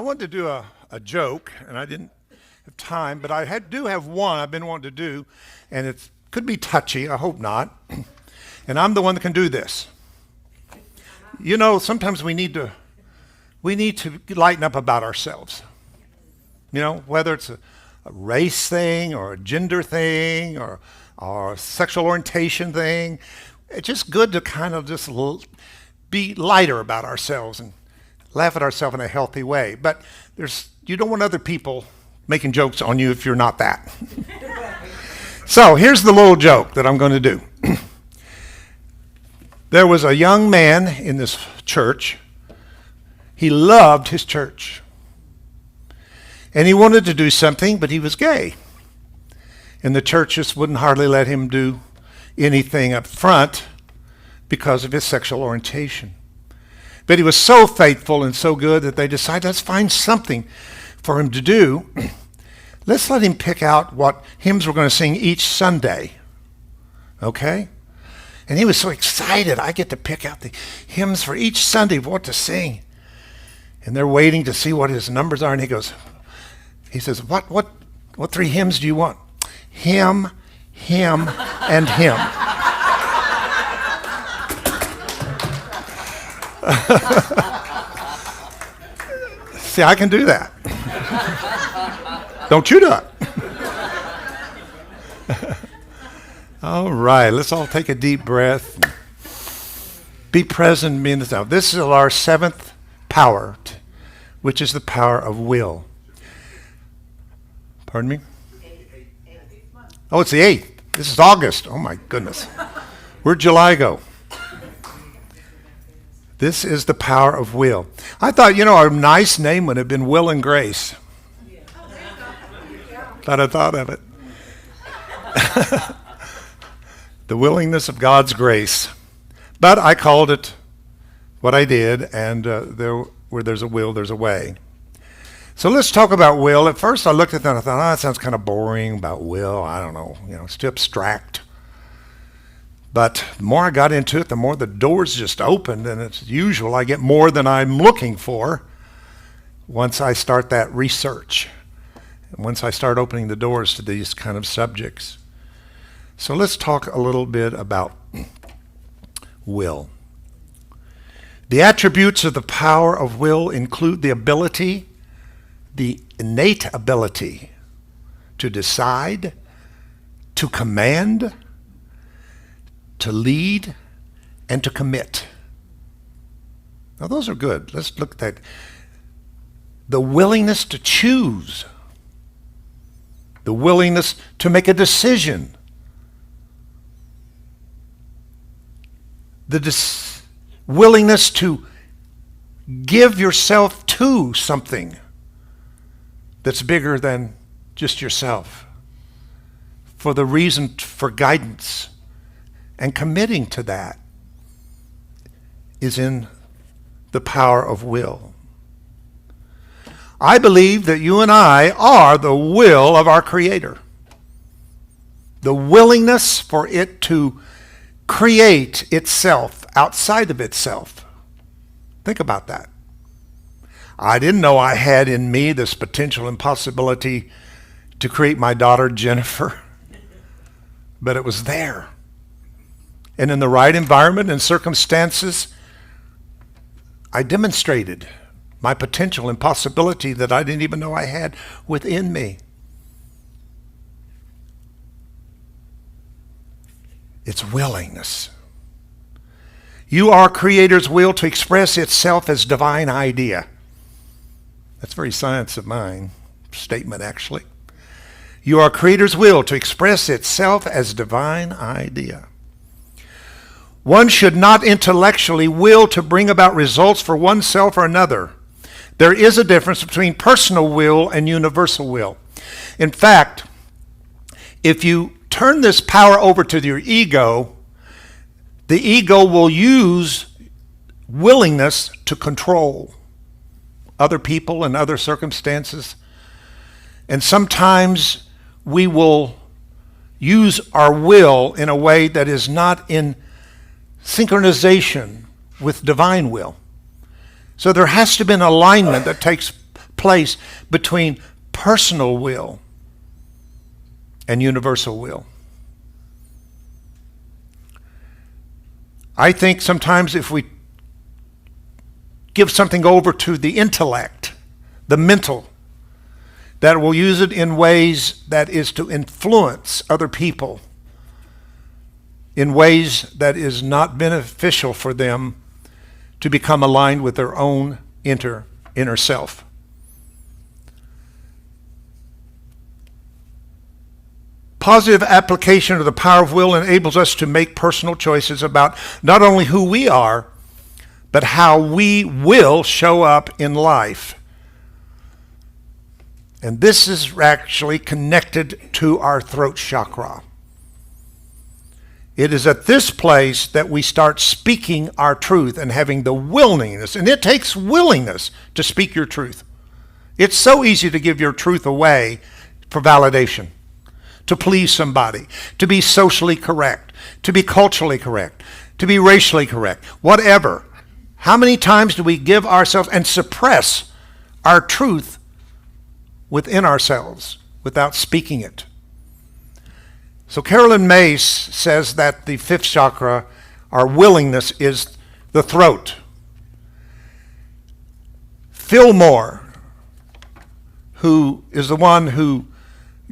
wanted to do a joke, and I didn't have time, but I do have one I've been wanting to do, and it could be touchy. I hope not. And I'm the one that can do this. You know, sometimes we need to lighten up about ourselves. You know, whether it's a race thing or a gender thing or a sexual orientation thing. It's just good to kind of just be lighter about ourselves and laugh at ourselves in a healthy way. But you don't want other people making jokes on you if you're not that. So here's the little joke that I'm going to do. There was a young man in this church. He loved his church. And he wanted to do something, but he was gay. And the church just wouldn't hardly let him do anything up front because of his sexual orientation. But he was so faithful and so good that they decided, let's find something for him to do. Let's let him pick out what hymns we're going to sing each Sunday. Okay? And he was so excited. I get to pick out the hymns for each Sunday, what to sing. And they're waiting to see what his numbers are. And he says, what 3 hymns do you want? Him, him, and him. See, I can do that. Don't you do it. All right, let's all take a deep breath. Be present, be in this now. This is our 7th power, which is the power of will. Pardon me? Oh, it's the 8th. This is August. Oh, my goodness. Where'd July go? This is the power of will. I thought, a nice name would have been Will and Grace. Glad I thought of it. The willingness of God's grace. But I called it what I did, and where there's a will, there's a way. So let's talk about will. At first I looked at that and I thought, that sounds kind of boring about will. I don't know, it's too abstract. But the more I got into it, the more the doors just opened, and it's usual I get more than I'm looking for once I start that research, and once I start opening the doors to these kind of subjects. So let's talk a little bit about will. The attributes of the power of will include the innate ability to decide, to command, to lead, and to commit. Now those are good. Let's look at that. The willingness to choose. The willingness to make a decision. The willingness to give yourself to something that's bigger than just yourself for the reason for guidance. And committing to that is in the power of will. I believe that you and I are the will of our Creator. The willingness for it to create itself outside of itself. Think about that. I didn't know I had in me this potential and possibility to create my daughter Jennifer, but it was there. And in the right environment and circumstances, I demonstrated my potential and possibility that I didn't even know I had within me. It's willingness. You are Creator's will to express itself as divine idea. That's very science of mind statement, actually. You are Creator's will to express itself as divine idea. One should not intellectually will to bring about results for oneself or another. There is a difference between personal will and universal will. In fact, if you turn this power over to your ego, the ego will use willingness to control other people and other circumstances. And sometimes we will use our will in a way that is not in synchronization with divine will. So there has to be an alignment that takes place between personal will and universal will. I think sometimes if we give something over to the intellect, the mental, that will use it in ways that is to influence other people, in ways that is not beneficial for them to become aligned with their own inner self. Positive application of the power of will enables us to make personal choices about not only who we are, but how we will show up in life. And this is actually connected to our throat chakra. It is at this place that we start speaking our truth and having the willingness, and it takes willingness to speak your truth. It's so easy to give your truth away for validation, to please somebody, to be socially correct, to be culturally correct, to be racially correct, whatever. How many times do we give ourselves and suppress our truth within ourselves without speaking it? So Carolyn Mace says that the fifth chakra, our willingness, is the throat. Fillmore, who is the one who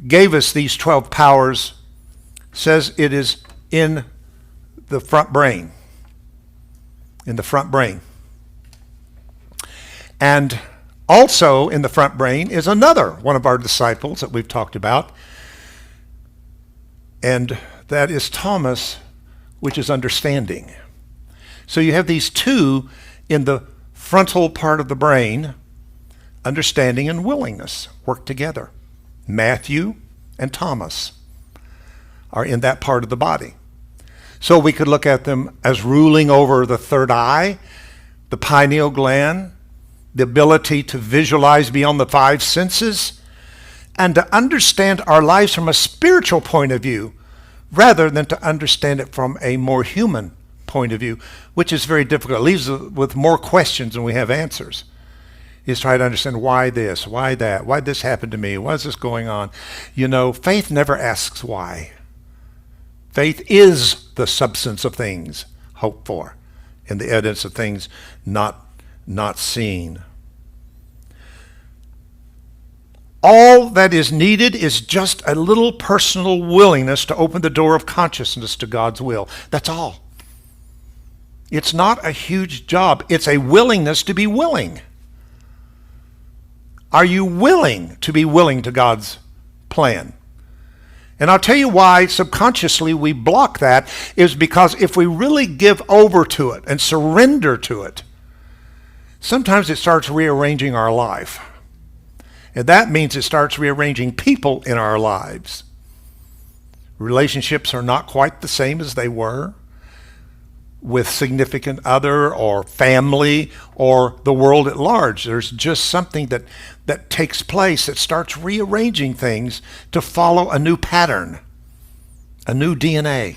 gave us these 12 powers, says it is in the front brain. In the front brain. And also in the front brain is another one of our disciples that we've talked about, and that is Thomas, which is understanding. So you have these two in the frontal part of the brain, understanding and willingness work together. Matthew and Thomas are in that part of the body. So we could look at them as ruling over the third eye, the pineal gland, the ability to visualize beyond the five senses, and to understand our lives from a spiritual point of view rather than to understand it from a more human point of view, which is very difficult. It leaves us with more questions than we have answers. Is try to understand why this, why that, why this happened to me, why is this going on? You know, faith never asks why. Faith is the substance of things hoped for and the evidence of things not seen. All that is needed is just a little personal willingness to open the door of consciousness to God's will. That's all. It's not a huge job. It's a willingness to be willing. Are you willing to be willing to God's plan? And I'll tell you why subconsciously we block that is because if we really give over to it and surrender to it, sometimes it starts rearranging our life. And that means it starts rearranging people in our lives. Relationships are not quite the same as they were with significant other or family or the world at large. There's just something that takes place that starts rearranging things to follow a new pattern, a new DNA.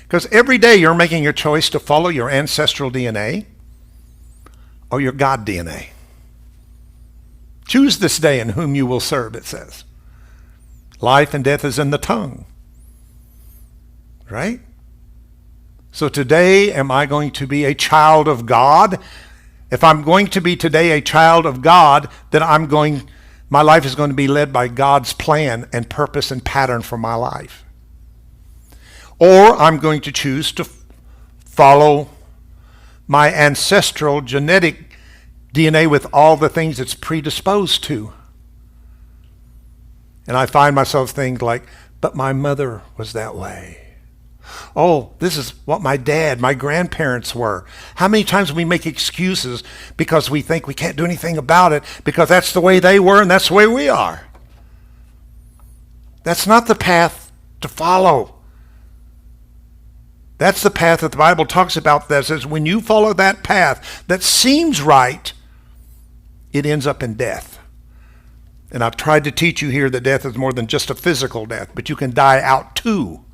Because every day you're making your choice to follow your ancestral DNA or your God DNA. Choose this day in whom you will serve, it says. Life and death is in the tongue. Right? So today, am I going to be a child of God? If I'm going to be today a child of God, then my life is going to be led by God's plan and purpose and pattern for my life. Or I'm going to choose to follow my ancestral genetic DNA with all the things it's predisposed to. And I find myself thinking like, but my mother was that way. Oh, this is what my dad, my grandparents were. How many times we make excuses because we think we can't do anything about it because that's the way they were and that's the way we are. That's not the path to follow. That's the path that the Bible talks about that says when you follow that path that seems right, it ends up in death. And I've tried to teach you here that death is more than just a physical death, but you can die out too.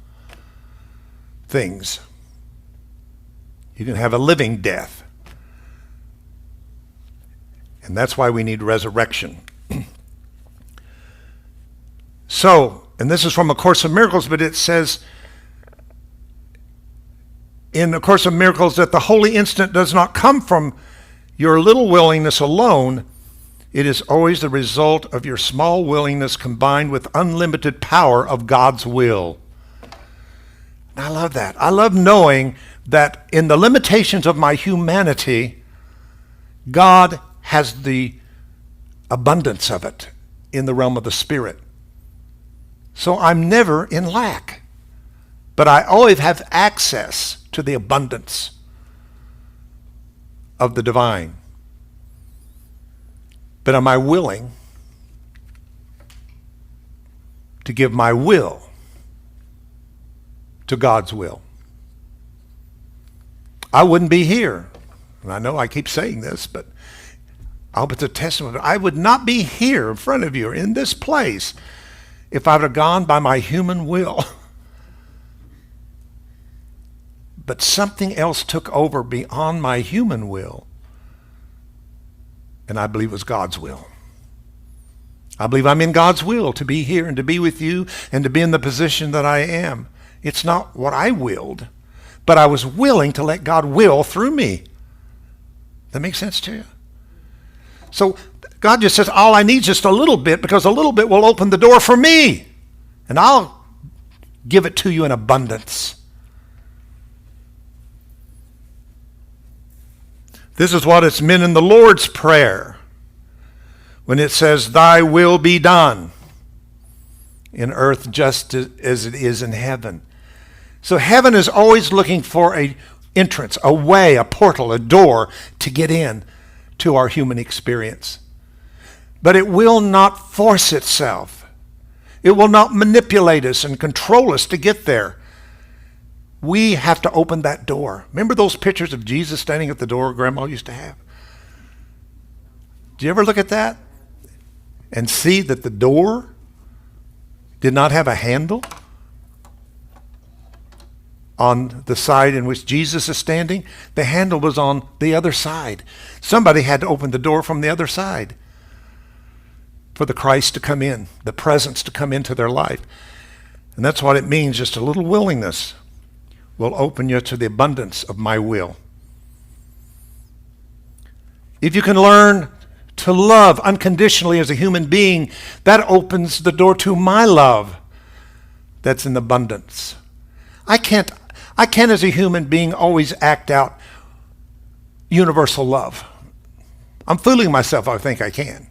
Things. You can have a living death. And that's why we need resurrection. So, and this is from A Course in Miracles, but it says in A Course in Miracles that the holy instant does not come from your little willingness alone. It is always the result of your small willingness combined with unlimited power of God's will. And I love that. I love knowing that in the limitations of my humanity, God has the abundance of it in the realm of the Spirit. So I'm never in lack, but I always have access to the abundance of the divine. But am I willing to give my will to God's will? I wouldn't be here. And I know I keep saying this, but I hope it's a testimony. I would not be here in front of you in this place if I would have gone by my human will. But something else took over beyond my human will. And I believe it was God's will. I believe I'm in God's will to be here and to be with you and to be in the position that I am. It's not what I willed, but I was willing to let God will through me. That makes sense to you? So God just says, all I need is just a little bit, because a little bit will open the door for me. And I'll give it to you in abundance. This is what it's meant in the Lord's Prayer when it says, thy will be done in earth just as it is in heaven. So heaven is always looking for an entrance, a way, a portal, a door to get in to our human experience. But it will not force itself. It will not manipulate us and control us to get there. We have to open that door. Remember those pictures of Jesus standing at the door Grandma used to have? Did you ever look at that and see that the door did not have a handle on the side in which Jesus is standing? The handle was on the other side. Somebody had to open the door from the other side for the Christ to come in, the presence to come into their life. And that's what it means, just a little willingness will open you to the abundance of my will. If you can learn to love unconditionally as a human being, that opens the door to my love that's in abundance. I can't as a human being always act out universal love. I'm fooling myself, I think I can.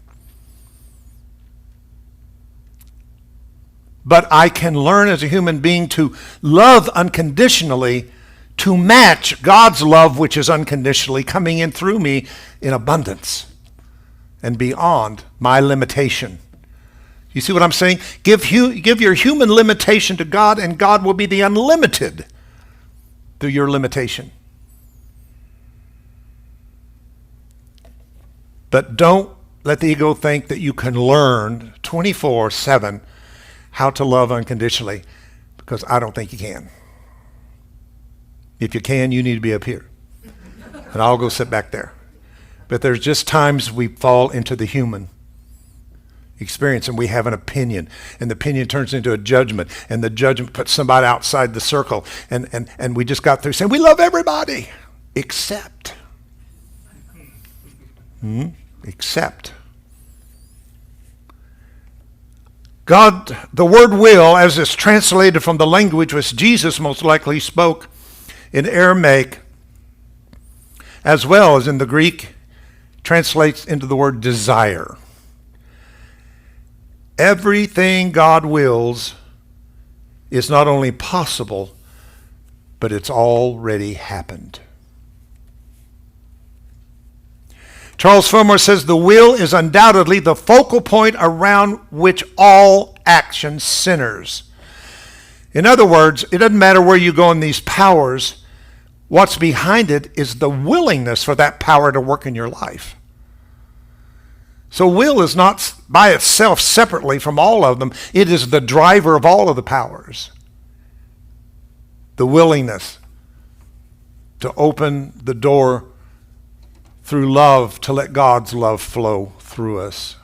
But I can learn as a human being to love unconditionally to match God's love, which is unconditionally coming in through me in abundance and beyond my limitation. You see what I'm saying? Give your human limitation to God, and God will be the unlimited through your limitation. But don't let the ego think that you can learn 24/7 how to love unconditionally, because I don't think you can. If you can, you need to be up here. And I'll go sit back there. But there's just times we fall into the human experience and we have an opinion, and the opinion turns into a judgment, and the judgment puts somebody outside the circle, and we just got through saying we love everybody except. Except. God, the word will, as it's translated from the language which Jesus most likely spoke in Aramaic, as well as in the Greek, translates into the word desire. Everything God wills is not only possible, but it's already happened. Charles Fillmore says the will is undoubtedly the focal point around which all action centers. In other words, it doesn't matter where you go in these powers. What's behind it is the willingness for that power to work in your life. So will is not by itself separately from all of them. It is the driver of all of the powers. The willingness to open the door through love to let God's love flow through us.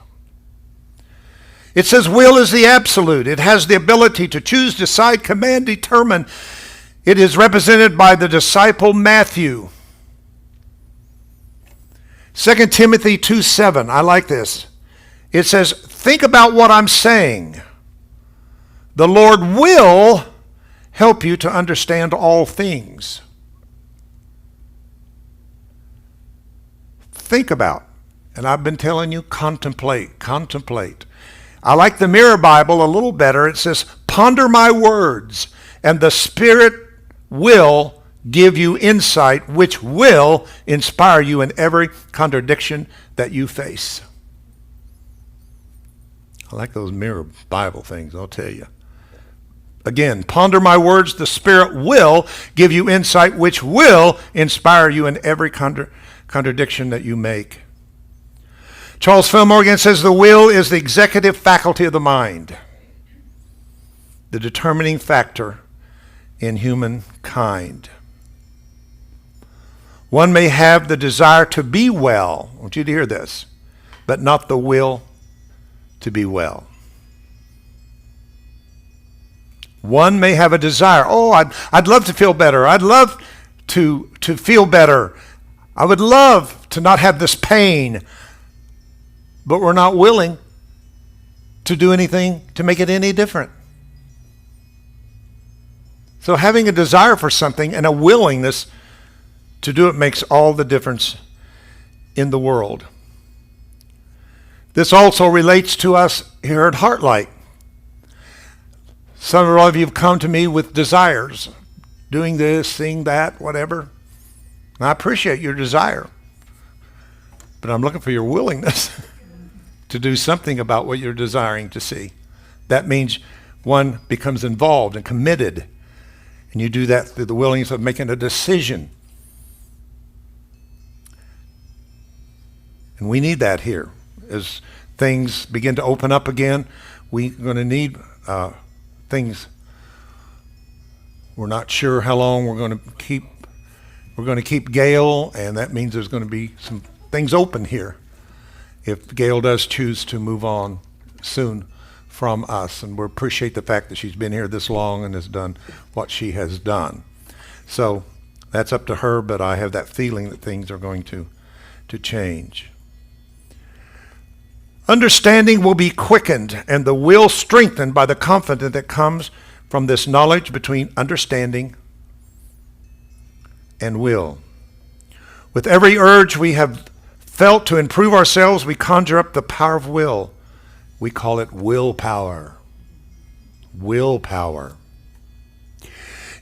It says will is the absolute. It has the ability to choose, decide, command, determine. It is represented by the disciple Matthew. 2 Timothy 2:7. I like this. It says, think about what I'm saying. The Lord will help you to understand all things. Think about. And I've been telling you, contemplate, contemplate. I like the Mirror Bible a little better. It says, ponder my words, and the Spirit will give you insight, which will inspire you in every contradiction that you face. I like those Mirror Bible things, I'll tell you. Again, ponder my words, the Spirit will give you insight, which will inspire you in every contradiction that you make. Charles Fillmore again says, the will is the executive faculty of the mind, the determining factor in humankind. One may have the desire to be well, I want you to hear this, but not the will to be well. One may have a desire, I'd love to feel better. I'd love to feel better. I would love to not have this pain. But we're not willing to do anything to make it any different. So having a desire for something and a willingness to do it makes all the difference in the world. This also relates to us here at HeartLight. Some of you have come to me with desires, doing this, seeing that, whatever. And I appreciate your desire, but I'm looking for your willingness to do something about what you're desiring to see. That means one becomes involved and committed, and you do that through the willingness of making a decision. And we need that here. As things begin to open up again, we're going to need things. We're not sure how long we're going to keep Gail, and that means there's going to be some things open here if Gail does choose to move on soon from us. And we appreciate the fact that she's been here this long and has done what she has done. So that's up to her, but I have that feeling that things are going to change. Understanding will be quickened and the will strengthened by the confidence that comes from this knowledge between understanding and will. With every urge we have felt to improve ourselves, we conjure up the power of will. We call it willpower. Willpower.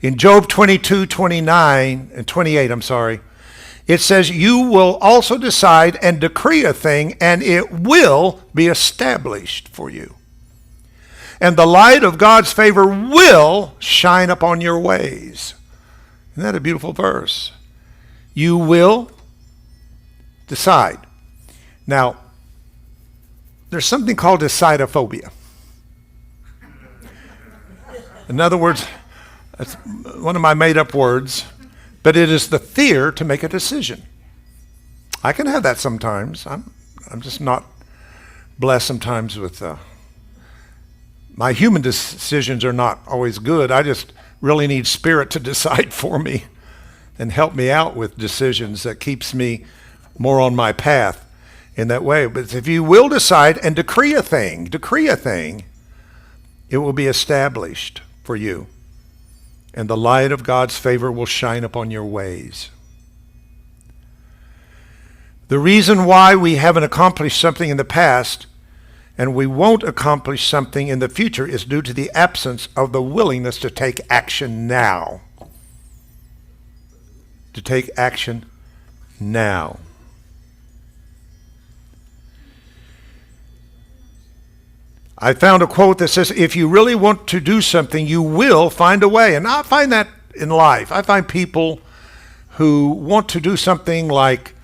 In Job 22:28, it says, you will also decide and decree a thing, and it will be established for you. And the light of God's favor will shine upon your ways. Isn't that a beautiful verse? You will decide. Now, there's something called decidophobia. In other words, that's one of my made-up words, but it is the fear to make a decision. I can have that sometimes. I'm just not blessed sometimes with my human decisions are not always good. I just really need Spirit to decide for me and help me out with decisions that keeps me more on my path in that way. But if you will decide and decree a thing, it will be established for you. And the light of God's favor will shine upon your ways. The reason why we haven't accomplished something in the past and we won't accomplish something in the future is due to the absence of the willingness to take action now. To take action now. I found a quote that says, if you really want to do something, you will find a way. And I find that in life. I find people who want to do something like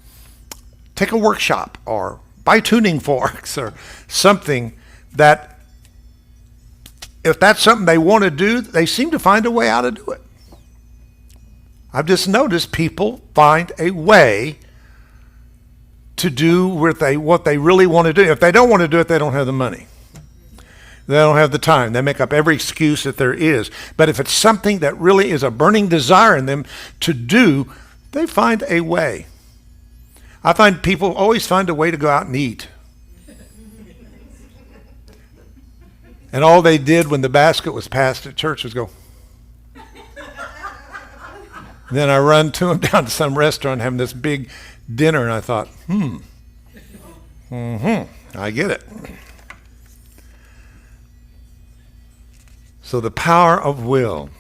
take a workshop or buy tuning forks or something that, if that's something they want to do, they seem to find a way how to do it. I've just noticed people find a way to do what they really want to do. If they don't want to do it, they don't have the money. They don't have the time. They make up every excuse that there is. But if it's something that really is a burning desire in them to do, they find a way. I find people always find a way to go out and eat. And all they did when the basket was passed at church was go. Then I run to them down to some restaurant having this big dinner, and I thought, I get it. So the power of will.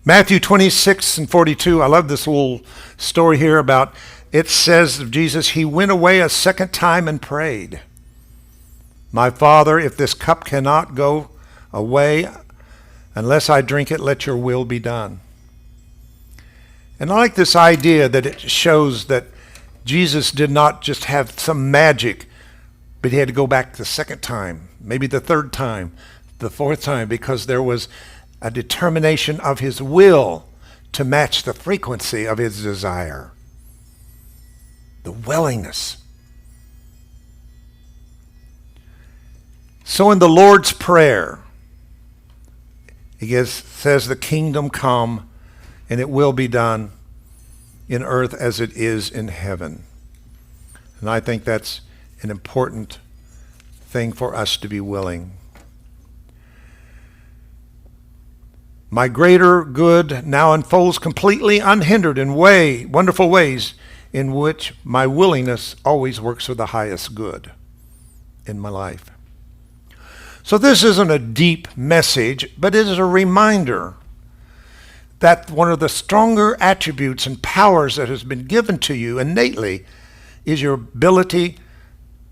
Matthew 26:42, I love this little story here about, it says of Jesus, he went away a second time and prayed, my Father, if this cup cannot go away unless I drink it, let your will be done. And I like this idea that it shows that Jesus did not just have some magic, but he had to go back the second time, maybe the third time, the fourth time, because there was a determination of his will to match the frequency of his desire. The willingness. So in the Lord's Prayer, he says, the kingdom come, and it will be done in earth as it is in heaven. And I think that's an important thing for us to be willing. My greater good now unfolds completely unhindered in wonderful ways in which my willingness always works for the highest good in my life. So this isn't a deep message, but it is a reminder that one of the stronger attributes and powers that has been given to you innately is your ability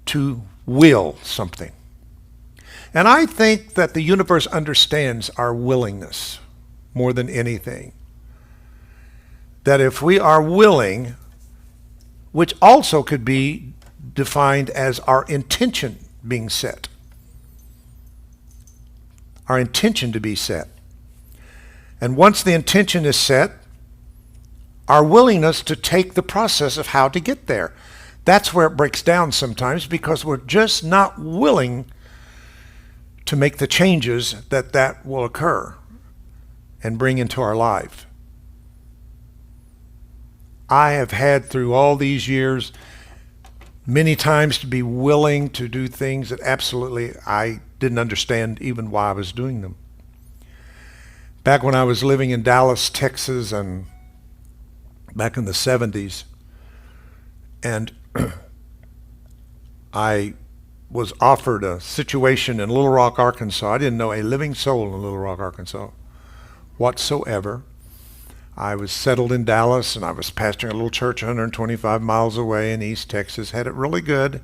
to will something. And I think that the universe understands our willingness more than anything. That if we are willing, which also could be defined as our intention being set, our intention to be set. And once the intention is set, our willingness to take the process of how to get there. That's where it breaks down sometimes, because we're just not willing to make the changes that will occur and bring into our life. I have had through all these years many times to be willing to do things that absolutely I didn't understand even why I was doing them. Back when I was living in Dallas, Texas, and back in the 70s, and I was offered a situation in Little Rock, Arkansas. I didn't know a living soul in Little Rock, Arkansas whatsoever. I was settled in Dallas, and I was pastoring a little church 125 miles away in East Texas. Had it really good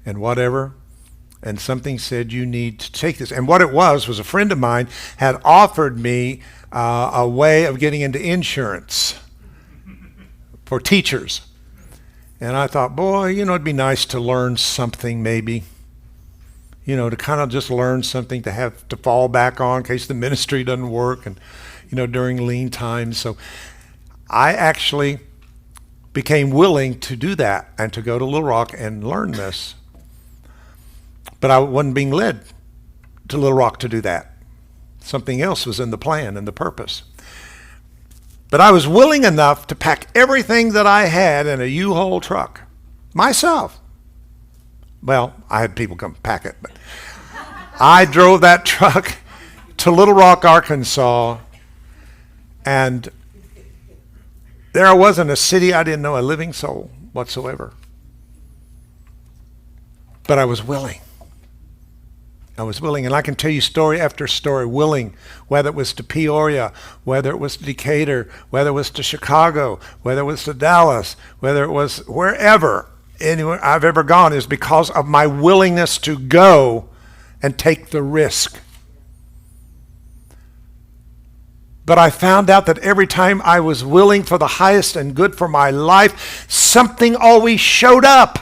and whatever. And something said, you need to take this. And what it was a friend of mine had offered me a way of getting into insurance for teachers. And I thought, boy, it'd be nice to learn something maybe. To kind of just learn something to have to fall back on in case the ministry doesn't work and, during lean times. So I actually became willing to do that and to go to Little Rock and learn this. But I wasn't being led to Little Rock to do that. Something else was in the plan and the purpose. But I was willing enough to pack everything that I had in a U-Haul truck myself. Well, I had people come pack it, but I drove that truck to Little Rock, Arkansas, and there I was in a city I didn't know a living soul whatsoever. But I was willing. And I can tell you story after story, willing, whether it was to Peoria, whether it was to Decatur, whether it was to Chicago, whether it was to Dallas, whether it was wherever, anywhere I've ever gone, is because of my willingness to go and take the risk. But I found out that every time I was willing for the highest and good for my life, something always showed up.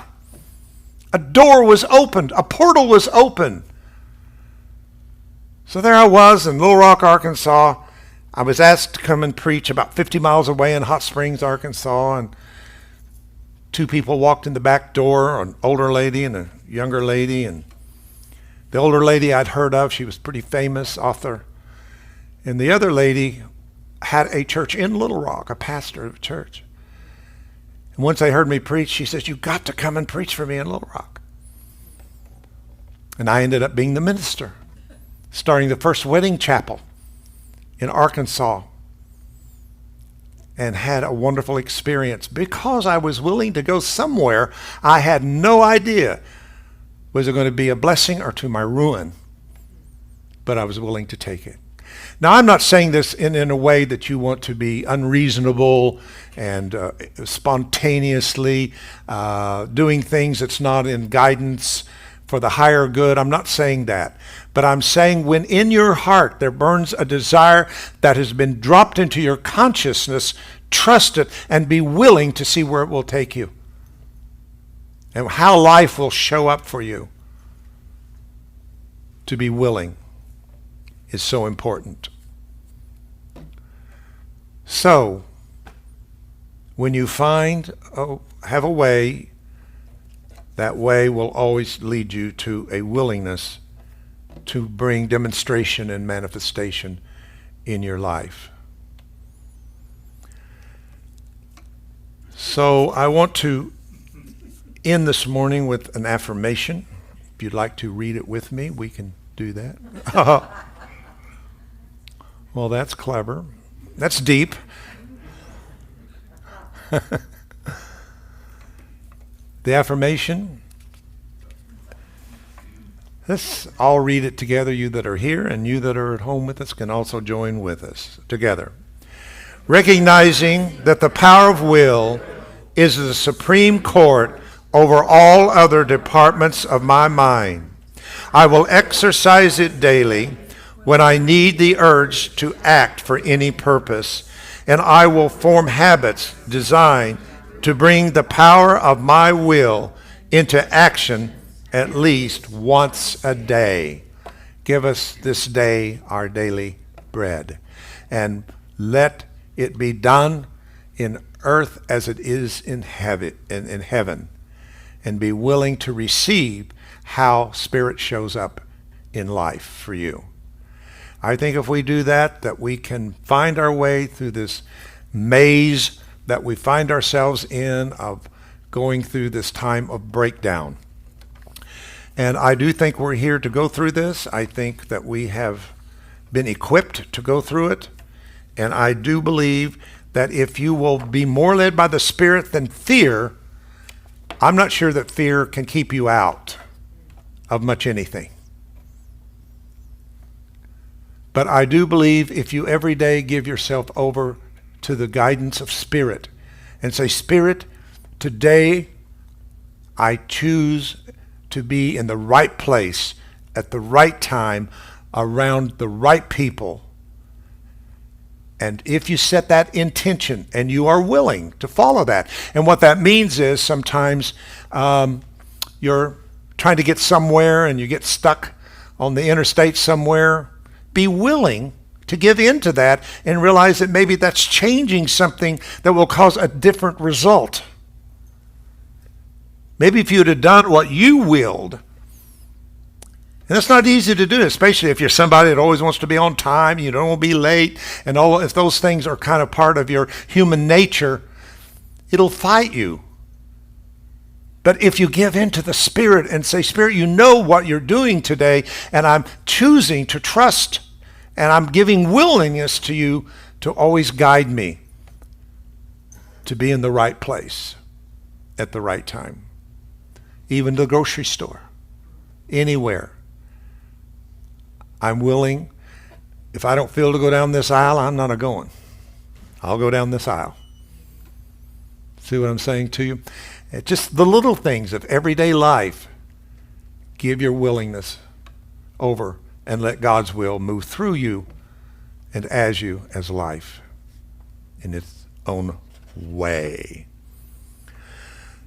A door was opened, a portal was opened. So there I was in Little Rock, Arkansas. I was asked to come and preach about 50 miles away in Hot Springs, Arkansas. And two people walked in the back door, an older lady and a younger lady. And the older lady I'd heard of, she was a pretty famous author. And the other lady had a church in Little Rock, a pastor of a church. And once they heard me preach, she says, "You got to come and preach for me in Little Rock." And I ended up being the minister, starting the first wedding chapel in Arkansas, and had a wonderful experience because I was willing to go somewhere I had no idea was it going to be a blessing or to my ruin, but I was willing to take it. Now, I'm not saying this in a way that you want to be unreasonable and spontaneously doing things that's not in guidance for the higher good. I'm not saying that. But I'm saying when in your heart there burns a desire that has been dropped into your consciousness, trust it and be willing to see where it will take you and how life will show up for you. To be willing is so important. So, when you have a way, that way will always lead you to a willingness to bring demonstration and manifestation in your life. So I want to end this morning with an affirmation. If you'd like to read it with me, we can do that. Well, that's clever. That's deep. The affirmation. Let's all read it together. You that are here and you that are at home with us can also join with us together. Recognizing that the power of will is the supreme court over all other departments of my mind. I will exercise it daily when I need the urge to act for any purpose, and I will form habits designed to bring the power of my will into action at least once a day. Give us this day our daily bread, and let it be done in earth as it is in heaven, and be willing to receive how Spirit shows up in life for you. I think if we do that, that we can find our way through this maze that we find ourselves in of going through this time of breakdown. And I do think we're here to go through this. I think that we have been equipped to go through it. And I do believe that if you will be more led by the Spirit than fear, I'm not sure that fear can keep you out of much anything. But I do believe if you every day give yourself over to the guidance of Spirit and say, Spirit, today I choose to be in the right place at the right time around the right people. And if you set that intention and you are willing to follow that, and what that means is sometimes you're trying to get somewhere and you get stuck on the interstate somewhere, be willing to give in to that and realize that maybe that's changing something that will cause a different result. Maybe if you'd have done what you willed, and it's not easy to do, especially if you're somebody that always wants to be on time, you don't want to be late, and all. If those things are kind of part of your human nature, it'll fight you. But if you give in to the Spirit and say, Spirit, you know what you're doing today, and I'm choosing to trust, and I'm giving willingness to you to always guide me to be in the right place at the right time. Even the grocery store, anywhere. I'm willing. If I don't feel to go down this aisle, I'm not a-going. I'll go down this aisle. See what I'm saying to you? It's just the little things of everyday life. Give your willingness over and let God's will move through you and as you as life in its own way.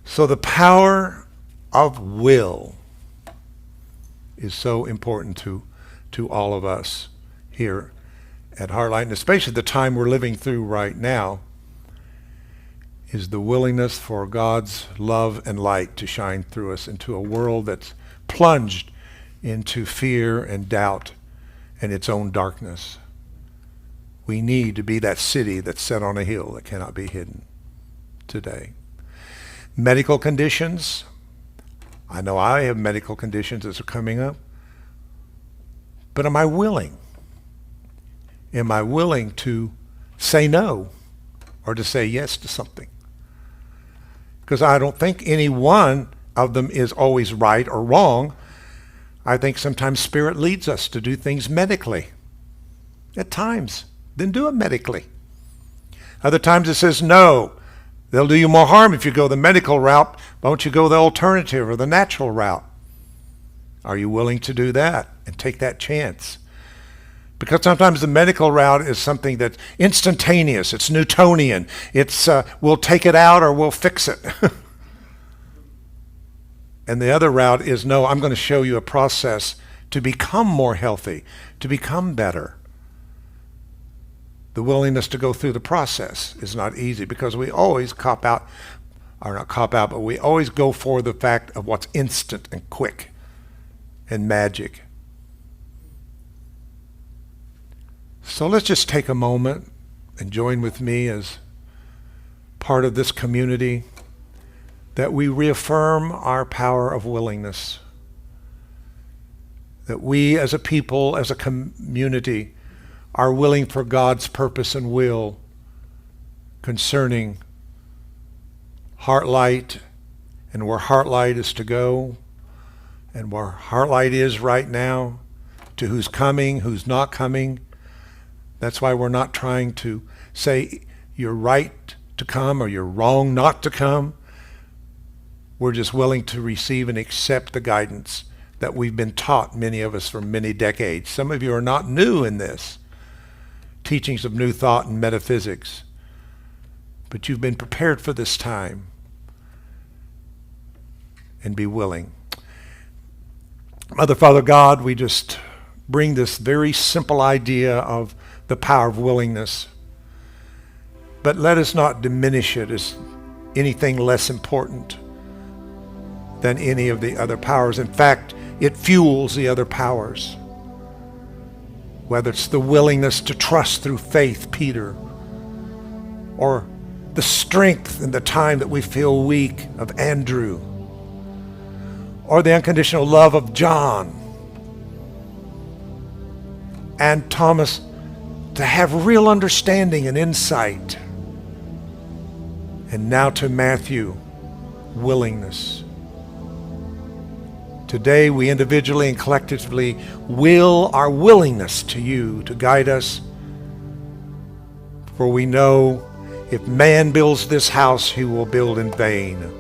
So the power of will is so important to all of us here at HeartLight, and especially the time we're living through right now. is the willingness for God's love and light to shine through us into a world that's plunged into fear and doubt and its own darkness. We need to be that city that's set on a hill that cannot be hidden today. Medical conditions. I know I have medical conditions that are coming up. But am I willing? Am I willing to say no or to say yes to something? Because I don't think any one of them is always right or wrong. I think sometimes Spirit leads us to do things medically. At times, then do it medically. Other times it says, no, they'll do you more harm if you go the medical route. Why don't you go the alternative or the natural route? Are you willing to do that and take that chance? Because sometimes the medical route is something that's instantaneous. It's Newtonian. It's we'll take it out or we'll fix it. And the other route is, no, I'm going to show you a process to become more healthy, to become better. The willingness to go through the process is not easy because we always but we always go for the fact of what's instant and quick and magic. So let's just take a moment and join with me as part of this community that we reaffirm our power of willingness. That we as a people, as a community, are willing for God's purpose and will concerning HeartLight and where HeartLight is to go and where HeartLight is right now, to who's coming, who's not coming. That's why we're not trying to say you're right to come or you're wrong not to come. We're just willing to receive and accept the guidance that we've been taught, many of us, for many decades. Some of you are not new in this, teachings of new thought and metaphysics, but you've been prepared for this time, and be willing. Mother, Father, God, we just bring this very simple idea of the power of willingness, but let us not diminish it as anything less important than any of the other powers. In fact, it fuels the other powers. Whether it's the willingness to trust through faith, Peter, or the strength in the time that we feel weak of Andrew, or the unconditional love of John and Thomas, to have real understanding and insight. And now to Matthew, willingness. Today we individually and collectively will our willingness to you to guide us. For we know if man builds this house, he will build in vain.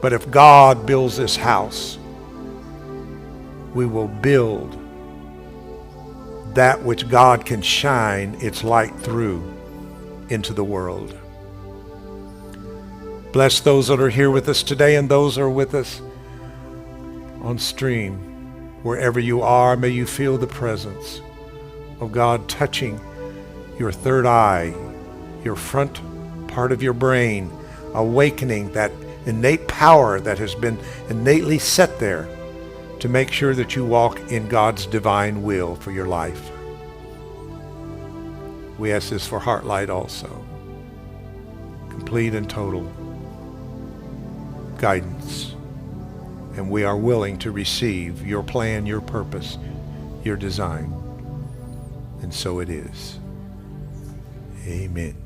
But if God builds this house, we will build that which God can shine its light through into the world. Bless those that are here with us today and those that are with us on stream. Wherever you are, may you feel the presence of God touching your third eye, your front part of your brain, awakening that innate power that has been innately set there to make sure that you walk in God's divine will for your life. We ask this for HeartLight also. Complete and total guidance. And we are willing to receive your plan, your purpose, your design. And so it is. Amen.